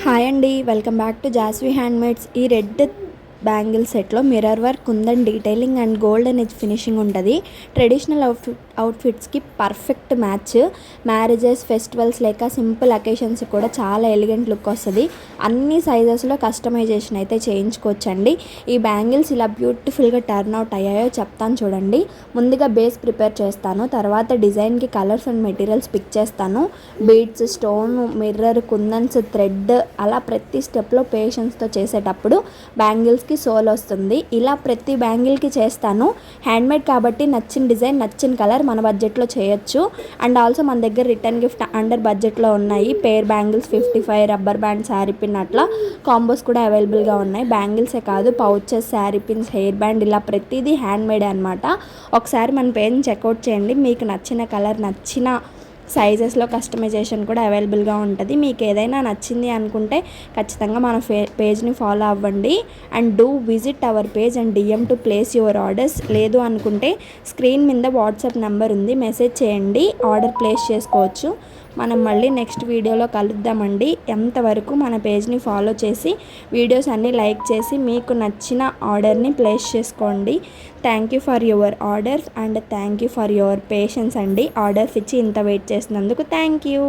Hi అండి, welcome back to Jaswi handmades. ఈ red bangle సెట్లో మిర్రర్ వర్క్ ఉందని detailing and golden edge finishing ఉంటుంది. ట్రెడిషనల్ అవుట్ఫిట్స్కి పర్ఫెక్ట్ మ్యాచ్. మ్యారేజెస్, ఫెస్టివల్స్ లేక సింపుల్ అకేషన్స్ కూడా చాలా ఎలిగెంట్ లుక్ వస్తుంది. అన్ని సైజెస్లో కస్టమైజేషన్ అయితే చేయించుకోవచ్చండి. ఈ బ్యాంగిల్స్ ఇలా బ్యూటిఫుల్గా టర్న్ అవుట్ అయ్యాయో చెప్తాను చూడండి. ముందుగా బేస్ ప్రిపేర్ చేస్తాను, తర్వాత డిజైన్కి కలర్స్ అండ్ మెటీరియల్స్ పిక్ చేస్తాను. బీడ్స్, స్టోన్, మిర్రర్, కుందన్స్, థ్రెడ్ అలా ప్రతి స్టెప్లో పేషెన్స్తో చేసేటప్పుడు బ్యాంగిల్స్కి సోల్ వస్తుంది. ఇలా ప్రతి బ్యాంగిల్కి చేస్తాను. హ్యాండ్మేడ్ కాబట్టి నచ్చిన డిజైన్, నచ్చిన కలర్ మన బడ్జెట్లో చేయొచ్చు. అండ్ ఆల్సో మన దగ్గర రిటర్న్ గిఫ్ట్ అండర్ బడ్జెట్లో ఉన్నాయి. Pair bangles 55, rubber band, sari pin అట్లా కాంబోస్ కూడా అవైలబుల్గా ఉన్నాయి. బ్యాంగిల్సే కాదు, pouches, sari pins, hair band ఇలా ప్రతిదీ హ్యాండ్మేడ్ అనమాట. ఒకసారి మన పేజ్ని చెక్అవుట్ చేయండి. మీకు నచ్చిన కలర్, నచ్చిన సైజెస్లో కస్టమైజేషన్ కూడా అవైలబుల్గా ఉంటుంది. మీకు ఏదైనా నచ్చింది అనుకుంటే ఖచ్చితంగా మన పేజ్ని ఫాలో అవ్వండి. And do visit our page and DM to place your orders. లేదు అనుకుంటే స్క్రీన్ మీద వాట్సాప్ నెంబర్ ఉంది, మెసేజ్ చేయండి, ఆర్డర్ ప్లేస్ చేసుకోవచ్చు. మనం మళ్ళీ నెక్స్ట్ వీడియోలో కలుద్దామండి. ఎంతవరకు మన పేజ్ని ఫాలో చేసి వీడియోస్ అన్నీ లైక్ చేసి మీకు నచ్చిన ఆర్డర్ని ప్లేస్ చేసుకోండి. Thank you for your orders and thank you for your patience అండి. ఆర్డర్స్ ఇచ్చి ఇంత వెయిట్ చేసినందుకు థ్యాంక్ యూ.